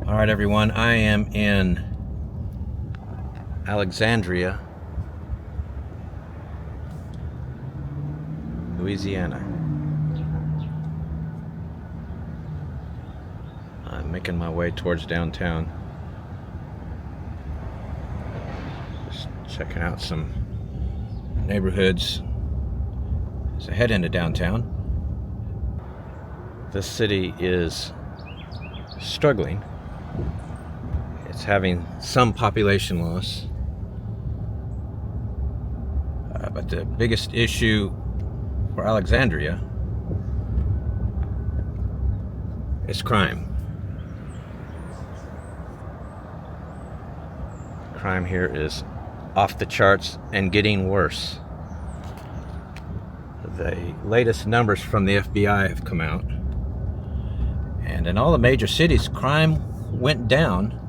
All right, everyone, I am in Alexandria, Louisiana. I'm making my way towards downtown. Just checking out some neighborhoods as I head into downtown. This city is struggling. It's having some population loss. But the biggest issue for Alexandria is crime. Crime here is off the charts and getting worse. The latest numbers from the FBI have come out, and in all the major cities, crime went down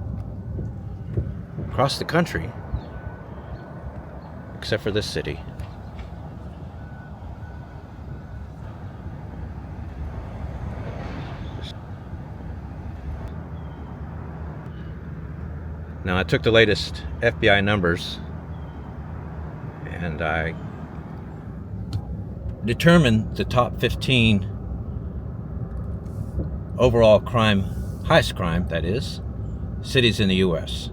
across the country, except for this city. Now, I took the latest FBI numbers and I determined the top 15 overall crime, highest crime, that is, cities in the U.S.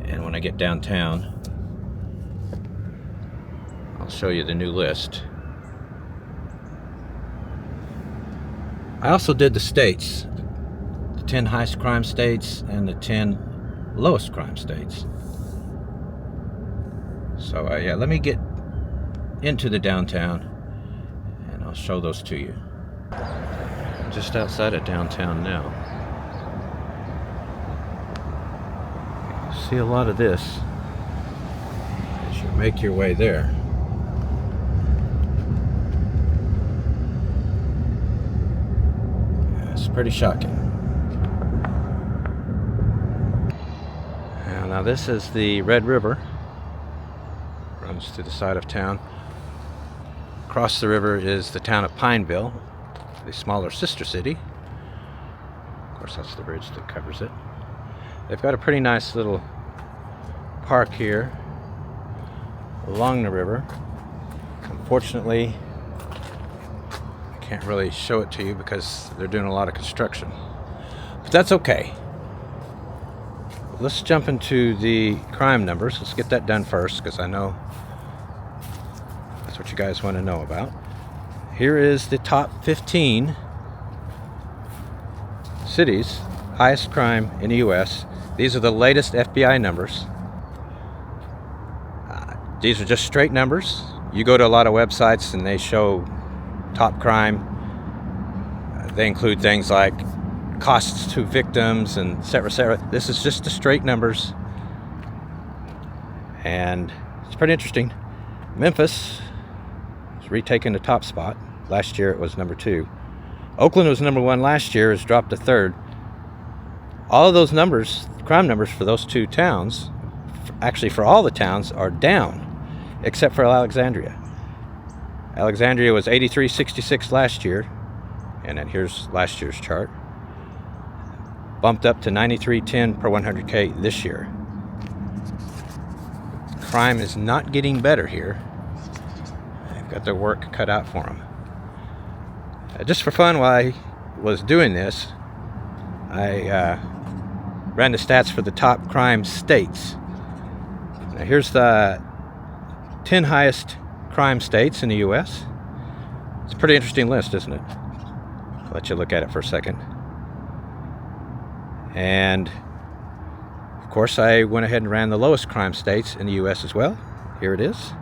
And when I get downtown, I'll show you the new list. I also did the states, the 10 highest crime states and the 10 lowest crime states. So yeah, let me get into the downtown and I'll show those to you. I'm just outside of downtown now. See a lot of this as you make your way there. It's pretty shocking. Now this is the Red River. Runs through the side of town. Across the river is the town of Pineville, the smaller sister city. Of course, that's the bridge that covers it. They've got a pretty nice little park here along the river. Unfortunately, I can't really show it to you because they're doing a lot of construction. But that's okay. Let's jump into the crime numbers. Let's get that done first because I know that's what you guys want to know about. Here is the top 15 cities, highest crime in the U.S. These are the latest FBI numbers. These are just straight numbers. You go to a lot of websites and they show top crime. They include things like costs to victims and et cetera, et cetera. This is just the straight numbers, and it's pretty interesting. Memphis is retaking the top spot. Last year it was number 2. Oakland was number 1 last year, has dropped to 3rd. All of those numbers, crime numbers for those 2 towns, actually for all the towns, are down, except for Alexandria. Alexandria was 83.66 last year, and then here's last year's chart. Bumped up to 93.10 per 100K this year. Crime is not getting better here. They've got their work cut out for them. Just for fun, while I was doing this, I ran the stats for the top crime states. Now here's the 10 highest crime states in the U.S. It's a pretty interesting list, isn't it? I'll let you look at it for a second. And of course, I went ahead and ran the lowest crime states in the U.S. as well. Here it is.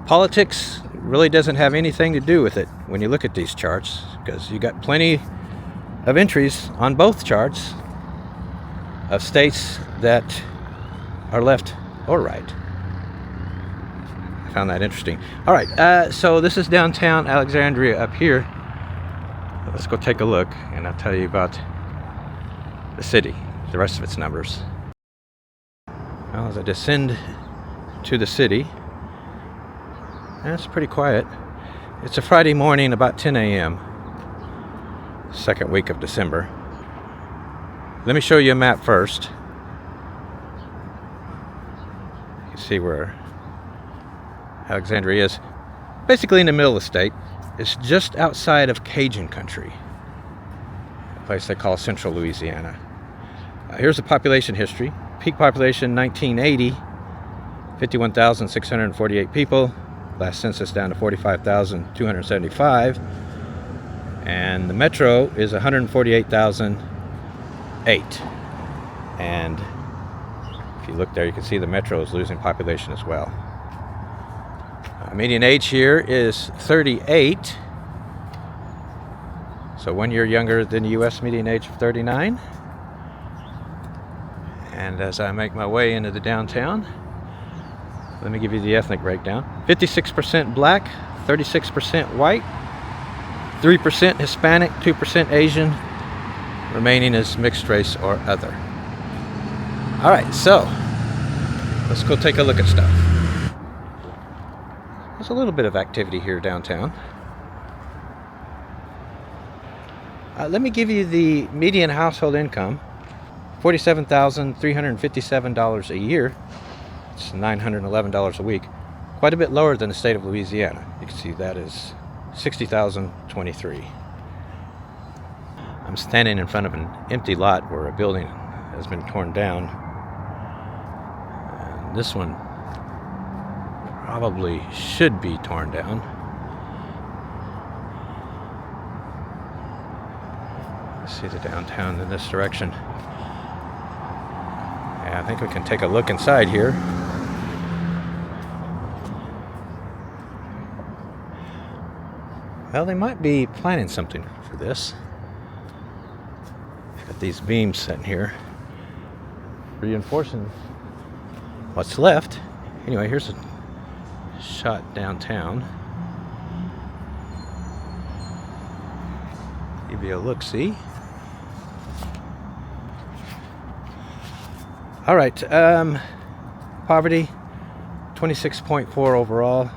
Politics really doesn't have anything to do with it when you look at these charts, because you got plenty of entries on both charts of states that are left or right. I found that interesting. All right, so this is downtown Alexandria up here. Let's go take a look, and I'll tell you about the city, the rest of its numbers. Well, as I descend to the city, it's pretty quiet. It's a Friday morning, about 10 a.m. second week of December. Let me show you a map first. You can see where Alexandria is. Basically in the middle of the state. It's just outside of Cajun country, a place they call Central Louisiana. Here's the population history. Peak population 1980, 51,648 people. Last census down to 45,275. And the metro is 148,008. And if you look there, you can see the metro is losing population as well. Median age here is 38. So 1 year younger than the U.S. median age of 39. And as I make my way into the downtown, let me give you the ethnic breakdown. 56% black, 36% white, 3% Hispanic, 2% Asian, remaining is mixed race or other. All right, so let's go take a look at stuff. There's a little bit of activity here downtown. Let me give you the median household income, $47,357 a year. It's $911 a week. Quite a bit lower than the state of Louisiana. You can see that is $60,023. I'm standing in front of an empty lot where a building has been torn down. And this one probably should be torn down. See the downtown in this direction. Yeah, I think we can take a look inside here. Well, they might be planning something for this. Got these beams sitting here, reinforcing what's left. Anyway, here's a shot downtown. Give you a look-see. All right, poverty, 26.4 overall,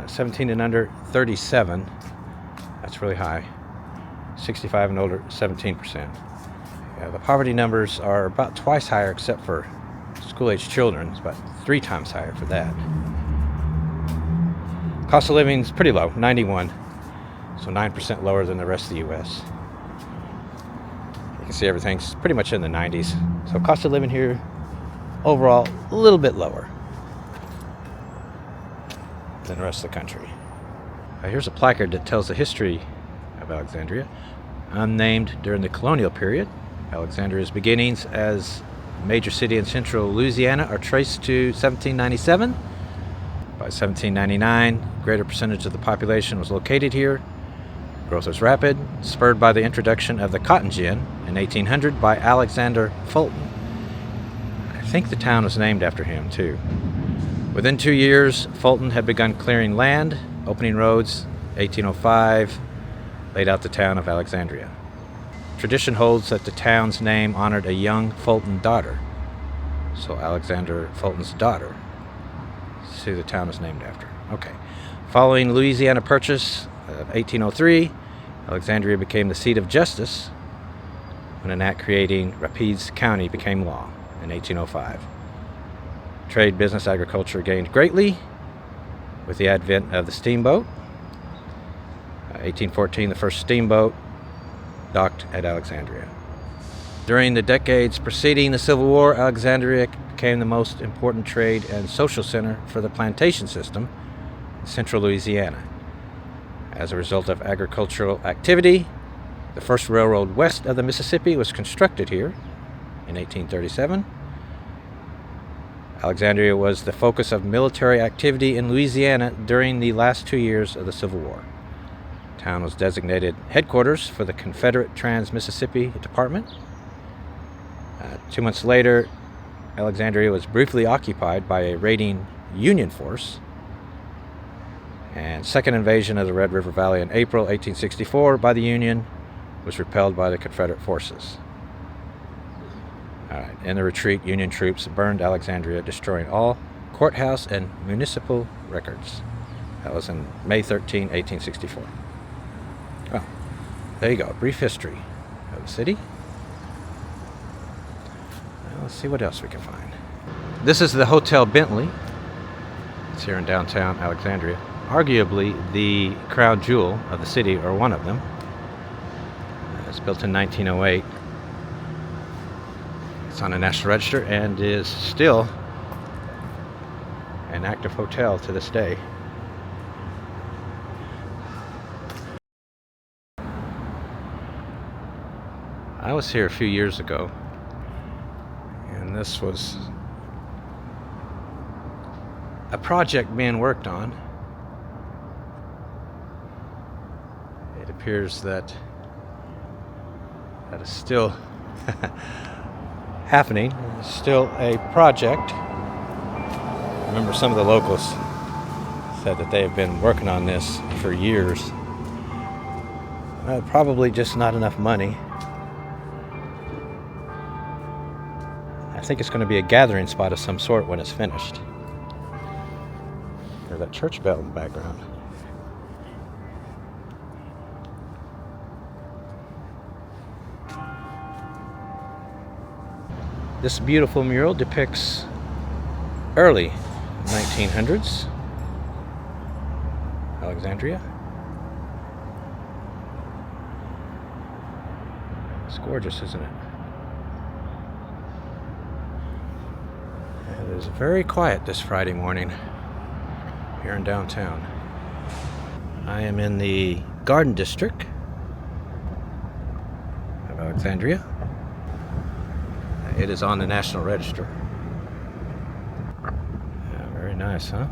17 and under, 37. That's really high. 65 and older, 17%. Yeah, the poverty numbers are about twice higher except for school-age children. It's about 3 times higher for that. Cost of living is pretty low, 91, so 9% lower than the rest of the U.S. You can see everything's pretty much in the 90s. So cost of living here, overall, a little bit lower than the rest of the country. Here's a placard that tells the history of Alexandria. Unnamed during the colonial period, Alexandria's beginnings as a major city in central Louisiana are traced to 1797. By 1799, a greater percentage of the population was located here. Growth was rapid, spurred by the introduction of the cotton gin in 1800 by Alexander Fulton. I think the town was named after him, too. Within 2 years, Fulton had begun clearing land, opening roads. 1805 laid out the town of Alexandria. Tradition holds that the town's name honored a young Fulton daughter. So Alexander Fulton's daughter. See, the town is named after. Okay. Following Louisiana Purchase of 1803, Alexandria became the seat of justice when an act creating Rapides County became law in 1805. Trade, business, agriculture gained greatly with the advent of the steamboat. 1814, the first steamboat docked at Alexandria. During the decades preceding the Civil War, Alexandria became the most important trade and social center for the plantation system in central Louisiana. As a result of agricultural activity, the first railroad west of the Mississippi was constructed here in 1837. Alexandria was the focus of military activity in Louisiana during the last 2 years of the Civil War. The town was designated headquarters for the Confederate Trans-Mississippi Department. 2 months later, Alexandria was briefly occupied by a raiding Union force. And second invasion of the Red River Valley in April 1864 by the Union was repelled by the Confederate forces. All right. In the retreat, Union troops burned Alexandria, destroying all courthouse and municipal records. That was on May 13, 1864. Well, There you go, a brief history of the city. Well, let's see what else we can find. This is the Hotel Bentley. It's here in downtown Alexandria. Arguably the crown jewel of the city, or one of them. It's built in 1908. It's on the National Register and is still an active hotel to this day. I was here a few years ago, and this was a project being worked on. It appears that is still happening. It's still a project. I remember some of the locals said that they have been working on this for years. Probably just not enough money. I think it's going to be a gathering spot of some sort when it's finished. There's that church bell in the background. This beautiful mural depicts early 1900s Alexandria. It's gorgeous, isn't it? It is very quiet this Friday morning here in downtown. I am in the Garden District of Alexandria. It is on the National Register. Yeah, very nice, huh?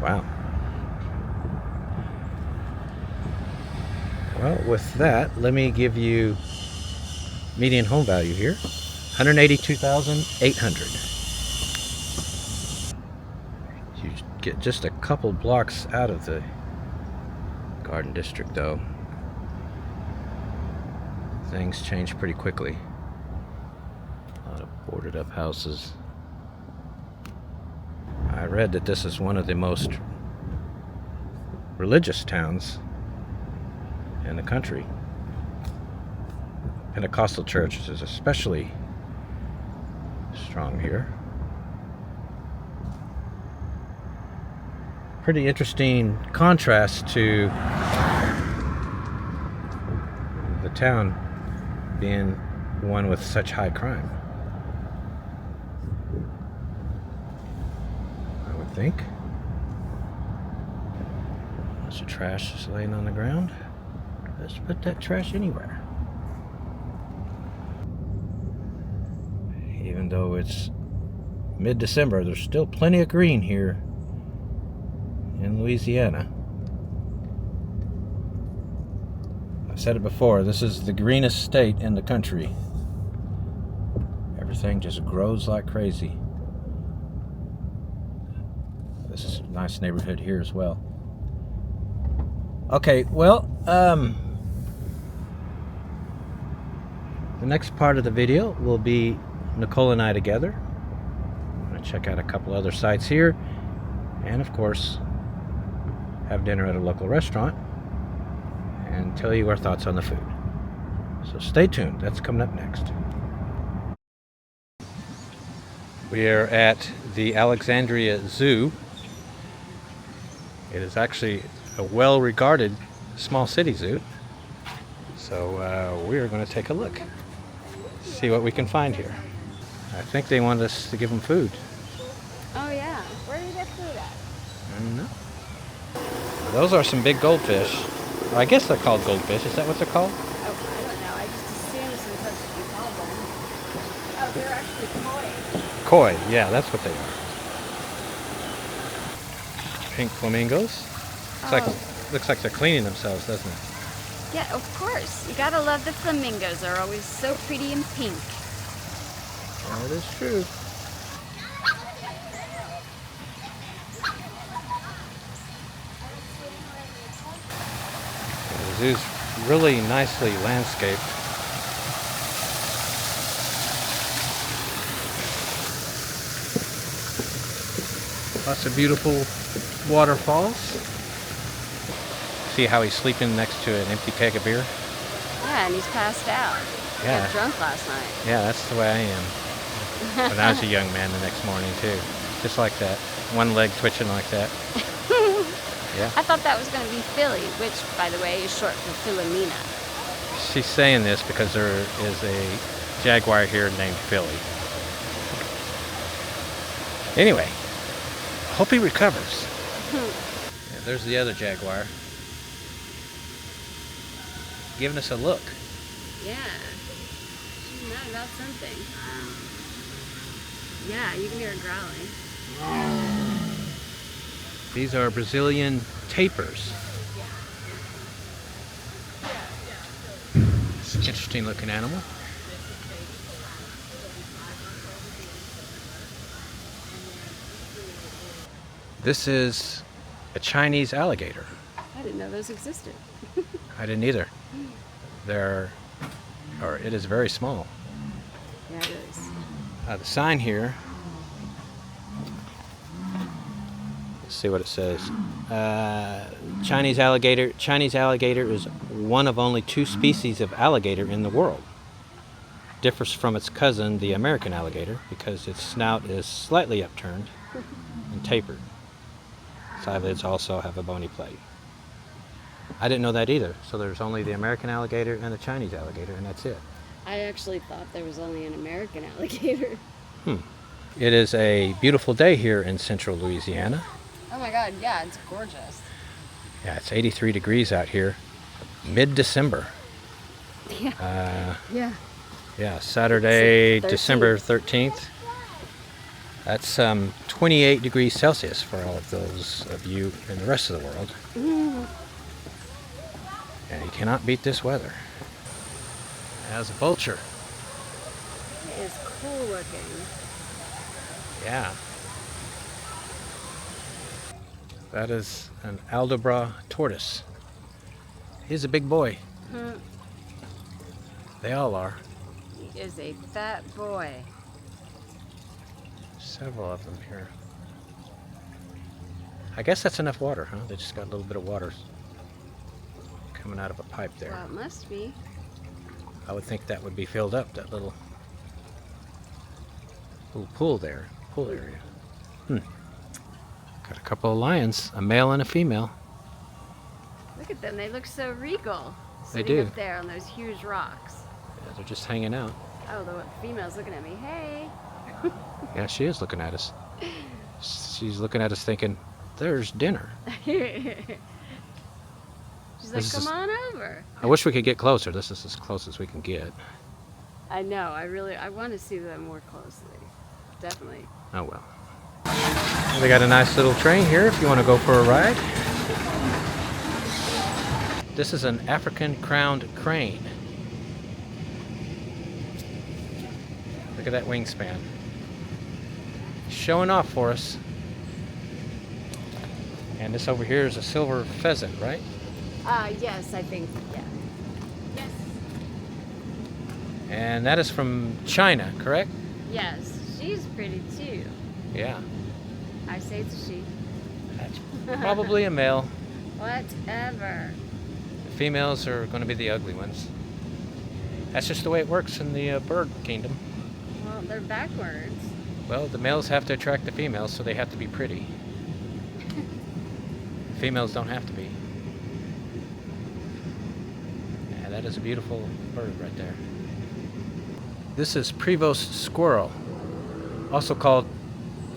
Wow. Well, with that, let me give you median home value here. $182,800. You get just a couple blocks out of the Garden District, though. Things change pretty quickly. A lot of boarded up houses. I read that this is one of the most religious towns in the country. Pentecostal church is especially strong here. Pretty interesting contrast to the town being one with such high crime, I would think. Bunch of trash is laying on the ground. Let's put that trash anywhere. Even though it's mid-December, there's still plenty of green here in Louisiana. I've said it before, this is the greenest state in the country. Everything just grows like crazy. This is a nice neighborhood here as well. Okay, well, the next part of the video will be Nicole and I together. I'm going to check out a couple other sites here, and of course have dinner at a local restaurant and tell you our thoughts on the food. So stay tuned, that's coming up next. We are at the Alexandria Zoo. It is actually a well-regarded small city zoo. So we are going to take a look, see what we can find here. I think they want us to give them food. Oh yeah, where do you get food at? I don't know. Those are some big goldfish. Well, I guess they're called goldfish. Is that what they're called? Oh, I don't know. I just assumed since that's what you call them. Oh, they're actually koi. Koi, yeah, that's what they are. Pink flamingos. Looks like they're cleaning themselves, doesn't it? Yeah, of course. You gotta love the flamingos. They're always so pretty and pink. That is true. The zoo's really nicely landscaped. Lots of beautiful waterfalls. See how he's sleeping next to an empty keg of beer? Yeah, and he's passed out. He Yeah. got drunk last night. Yeah, that's the way I am. When I was a young man the next morning too. Just like that. One leg twitching like that. Yeah. I thought that was going to be Philly, which, by the way, is short for Philomena. She's saying this because there is a jaguar here named Philly. Anyway, I hope he recovers. Yeah, there's the other jaguar. Giving us a look. Yeah. She's mad about something. Yeah, you can hear her growling. These are Brazilian tapirs. It's an interesting looking animal. This is a Chinese alligator. I didn't know those existed. I didn't either. It is very small. Yeah, it is. The sign here, let's see what it says. Chinese alligator. Chinese alligator is one of only 2 species of alligator in the world. Differs from its cousin, the American alligator, because its snout is slightly upturned and tapered. Its eyelids also have a bony plate. I didn't know that either. So there's only the American alligator and the Chinese alligator, and that's it. I actually thought there was only an American alligator. It is a beautiful day here in central Louisiana. Oh my god, yeah, it's gorgeous. Yeah, it's 83 degrees out here, mid-December. Yeah. Yeah. Yeah, Saturday, 13th. December 13th. That's 28 degrees Celsius for all of those of you in the rest of the world. Yeah, you cannot beat this weather. As a vulture. It is cool looking. Yeah. That is an Aldabra tortoise. He's a big boy. They all are. He is a fat boy. Several of them here. I guess that's enough water, huh? They just got a little bit of water coming out of a pipe there. Well, it must be. I would think that would be filled up, that little pool there, pool area. Got a couple of lions, a male and a female. Look at them, they look so regal. They Sitting do. up there on those huge rocks. Yeah, they're just hanging out. Oh, the female's looking at me. Hey. Yeah, she is looking at us. She's looking at us thinking, there's dinner. She's like, come on over. I wish we could get closer. This is as close as we can get. I know, I want to see them more closely. Definitely. Oh well. They got a nice little train here if you want to go for a ride. This is an African crowned crane. Look at that wingspan. Showing off for us. And this over here is a silver pheasant, right? Yes, I think, yeah. Yes. And that is from China, correct? Yes, she's pretty too. Yeah. I say it's a she. That's probably a male. Whatever. The females are going to be the ugly ones. That's just the way it works in the bird kingdom. Well, they're backwards. Well, the males have to attract the females, so they have to be pretty. Females don't have to be. Yeah, that is a beautiful bird right there. This is Prevost squirrel, also called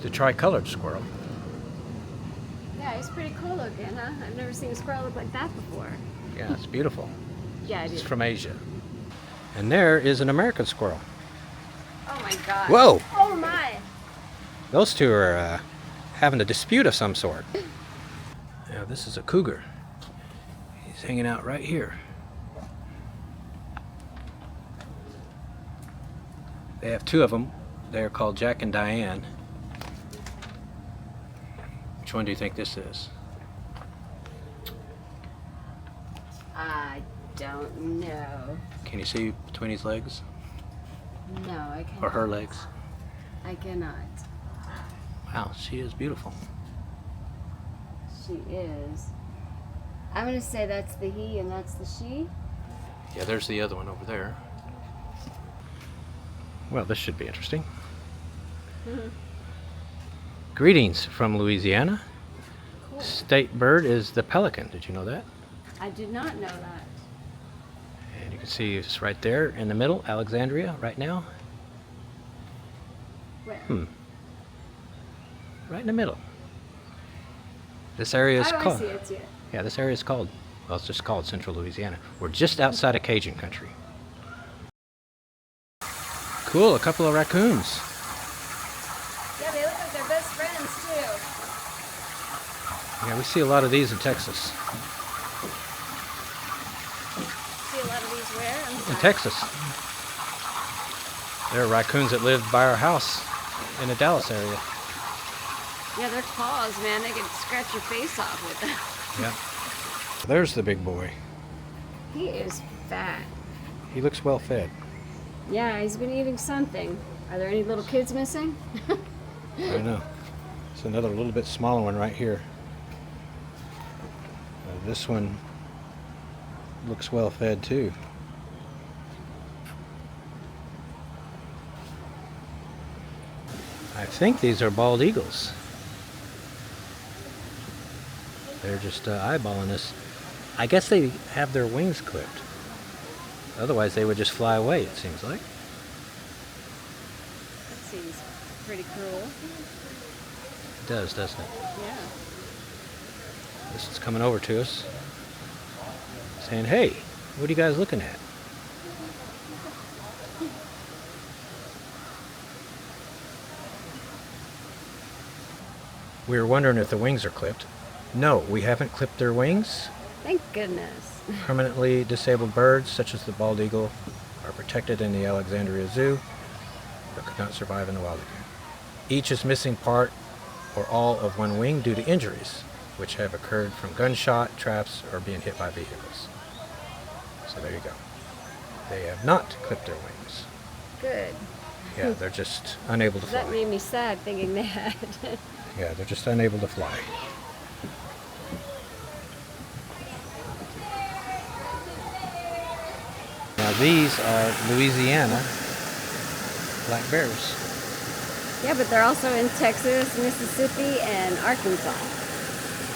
the tricolored squirrel. Yeah, it's pretty cool looking, huh? I've never seen a squirrel look like that before. Yeah, it's beautiful. Yeah, it It's is. from Asia. And there is an American squirrel. Oh my god. Whoa! Oh my! Those two are having a dispute of some sort. Now this is a cougar. He's hanging out right here. They have 2 of them. They're called Jack and Diane. Which one do you think this is? I don't know. Can you see between his legs? No, I cannot. Or her legs? I cannot. Wow, she is beautiful. she is. I'm gonna say that's the he and that's the she. Yeah, there's the other one over there. Well, this should be interesting. Greetings from Louisiana. Cool. State bird is the pelican. Did you know that? I did not know that. And you can see it's right there in the middle, Alexandria, right now. Where? Right in the middle. This area is called. I see it. Yeah, this area is called. Well, it's just called Central Louisiana. We're just outside of Cajun country. Cool, a couple of raccoons. Yeah, they look like they're best friends too. Yeah, we see a lot of these in Texas. See a lot of these where? I'm sorry. In Texas. There are raccoons that live by our house in the Dallas area. Yeah, their claws, man, they can scratch your face off with them. Yeah. There's the big boy. He is fat. He looks well fed. Yeah, he's been eating something. Are there any little kids missing? I don't know. It's another little bit smaller one right here. This one looks well fed too. I think these are bald eagles. They're just eyeballing us. I guess they have their wings clipped. Otherwise they would just fly away, it seems like. That seems pretty cruel. It does, doesn't it? Yeah. This is coming over to us, saying, hey, what are you guys looking at? We were wondering if the wings are clipped. No, we haven't clipped their wings. Thank goodness. Permanently disabled birds, such as the bald eagle, are protected in the Alexandria Zoo, but could not survive in the wild again. Each is missing part or all of one wing due to injuries, which have occurred from gunshot, traps, or being hit by vehicles. So there you go. They have not clipped their wings. Good. Yeah, they're just unable to fly. That made me sad thinking that. Yeah, they're just unable to fly. Now these are Louisiana black bears. Yeah, but they're also in Texas, Mississippi, and Arkansas.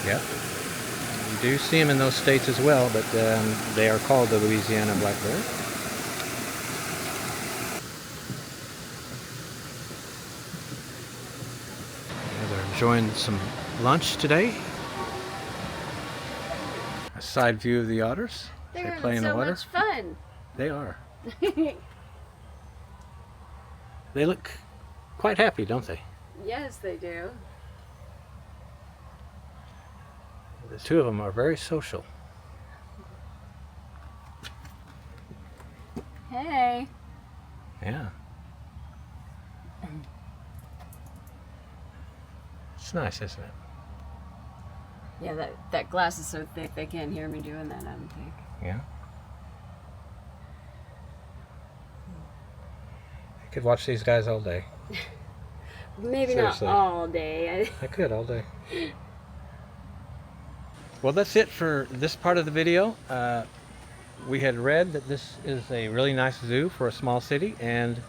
Yeah. You do see them in those states as well, but they are called the Louisiana black bear. Yeah, they're enjoying some lunch today. A side view of the otters. They're They play in having the so water. much fun. They are. They look quite happy, don't they? Yes, they do. The two of them are very social. Hey. Yeah. It's nice, isn't it? Yeah, that glass is so thick they can't hear me doing that, I don't think. Yeah. I could watch these guys all day. Maybe Seriously. not all day. I could all day. Well, that's it for this part of the video. We had read that this is a really nice zoo for a small city, and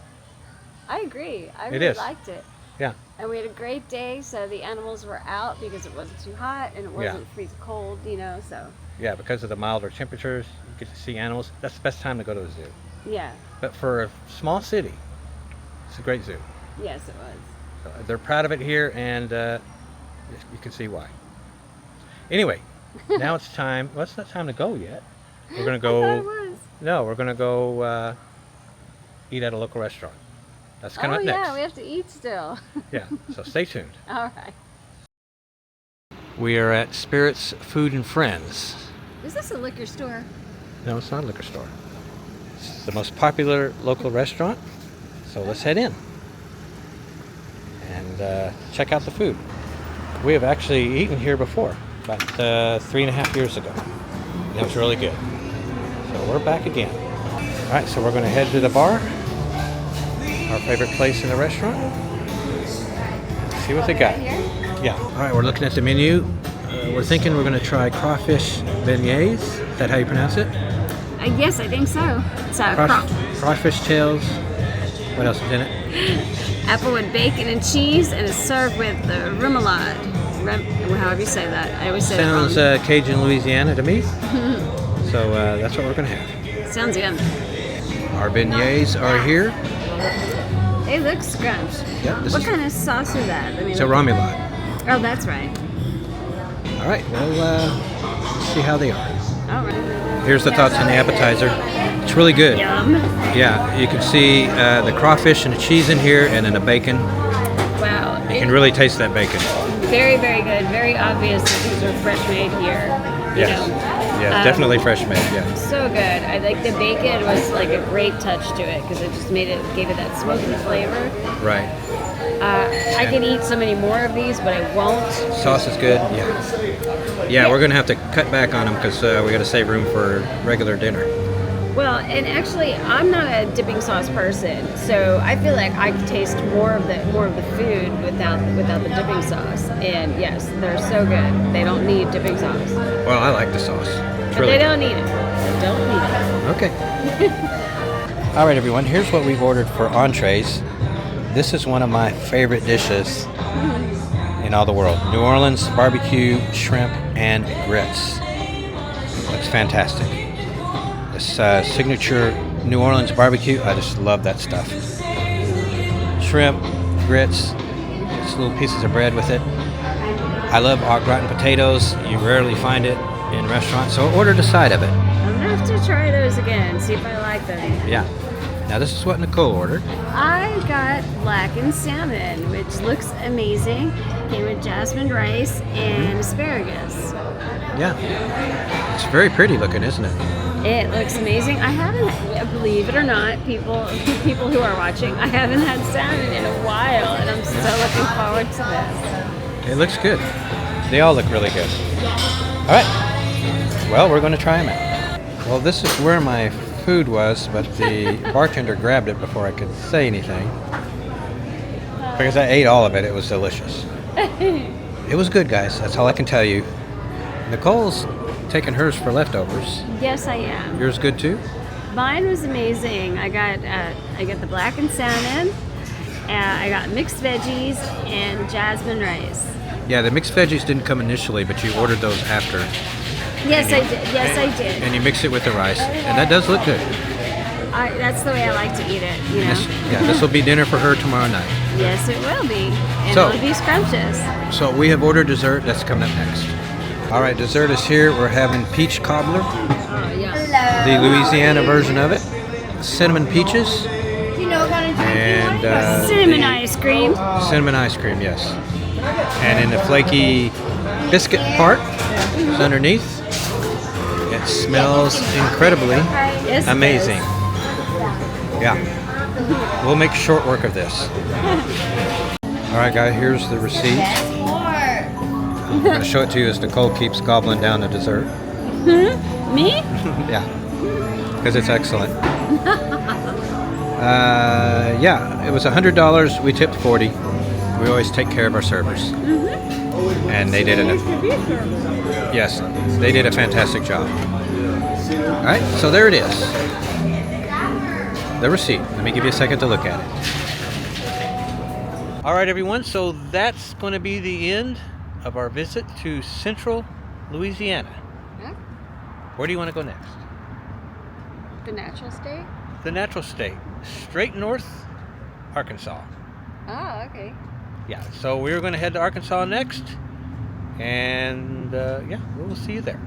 I agree. I It really is. liked it. yeah, And we had a great day, so the animals were out because it wasn't too hot and it wasn't freezing cold, so. yeah, because of the milder temperatures, you get to see animals. That's the best time to go to a zoo. Yeah. But for a small city, it's a great zoo. Yes, it was. So they're proud of it here, and you can see why. Anyway, now it's time. Well, it's not time to go yet. We're gonna I thought it go. was. No, we're gonna go eat at a local restaurant. That's coming up next. Yeah, we have to eat still. Yeah, so stay tuned. All right. We are at Spirits Food and Friends. Is this a liquor store? No, it's not a liquor store. It's the most popular local restaurant. So let's head in and check out the food. We have actually eaten here before, about 3.5 years ago. And it was really good. So we're back again. All right, so we're going to head to the bar, our favorite place in the restaurant. See what they got. Right here? Yeah. All right, we're looking at the menu. we're thinking we're going to try crawfish beignets. Is that how you pronounce it? Yes, I think so. It's Crawfish tails. What else is in it? apple with bacon and cheese, and it's served with remoulade. However you say that. I always say Sounds that wrong. Cajun, Louisiana to me. So that's what we're going to have. Sounds yummy. Our beignets are here. They look scrumped. Yeah, What kind of sauce is that? I mean, it's a remoulade. Oh, that's right. All right, well, let's see how they are. All right. Here's the thoughts on the appetizer. It's really good. Yum. Yeah, you can see the crawfish and the cheese in here, and then the bacon. Wow. You can really taste that bacon. Very, very good. Very obvious that these are fresh made here. You Yes. know. Yeah, definitely fresh made. Yeah. So good. I like the bacon was like a great touch to it because it just gave it that smoky flavor. Right. I can eat so many more of these, but I won't. Sauce is good. Yeah. Yeah, we're gonna have to cut back on them because we got to save room for regular dinner. Well, and actually, I'm not a dipping sauce person, so I feel like I could taste more of the food without the dipping sauce. And yes, they're so good. They don't need dipping sauce. Well, I like the sauce. It's But really they good. don't need it. They don't need it. Okay. All right, everyone. Here's what we've ordered for entrees. This is one of my favorite dishes in all the world. New Orleans barbecue shrimp and grits. Looks fantastic. This signature New Orleans barbecue, I just love that stuff. Shrimp, grits, just little pieces of bread with it. I love au gratin potatoes. You rarely find it in restaurants, so I ordered a side of it. I'm gonna have to try those again, see if I like them. Yeah. Now this is what Nicole ordered. I got blackened salmon, which looks amazing. Came with jasmine rice and asparagus. Yeah. It's very pretty looking, isn't it? It looks amazing. I haven't, believe it or not, people who are watching, I haven't had salmon in a while, and I'm so looking forward to this. It looks good. They all look really good. All right. Well, we're going to try them out. Well, this is where my food was, but the bartender grabbed it before I could say anything. Because I ate all of it. It was delicious. It was good, guys. That's all I can tell you. Nicole's taking hers for leftovers. Yes, I am. Yours good too? Mine was amazing. I got the blackened salmon. I got mixed veggies and jasmine rice. Yeah, the mixed veggies didn't come initially, but you ordered those after. Yes, I did. Yes, I did. And you mix it with the rice, and that does look good. That's the way I like to eat it. You know. This will be dinner for her tomorrow night. Yes, it will be, and So- it'll be scrumptious. So we have ordered dessert. That's coming up next. All right, dessert is here. We're having peach cobbler, Oh yeah. the Louisiana version of it, cinnamon peaches, and Cinnamon ice cream. cinnamon ice cream, yes. And in the flaky biscuit part is underneath. It smells incredibly Yes, it amazing. does. Yeah. We'll make short work of this. All right, guys, here's the receipt. I'm going to show it to you as Nicole keeps gobbling down the dessert. Me? Yeah, because it's excellent. Yeah, it was $100. We tipped $40. We always take care of our servers, and they did yes, they did a fantastic job. All right, so there it is, the receipt. Let me give you a second to look at it. All right, everyone. So that's going to be the end of our visit to Central Louisiana. Yeah. Where do you want to go next? The natural state? The natural state, straight north, Arkansas. Oh, okay. Yeah, so we're going to head to Arkansas next, and yeah, we'll see you there.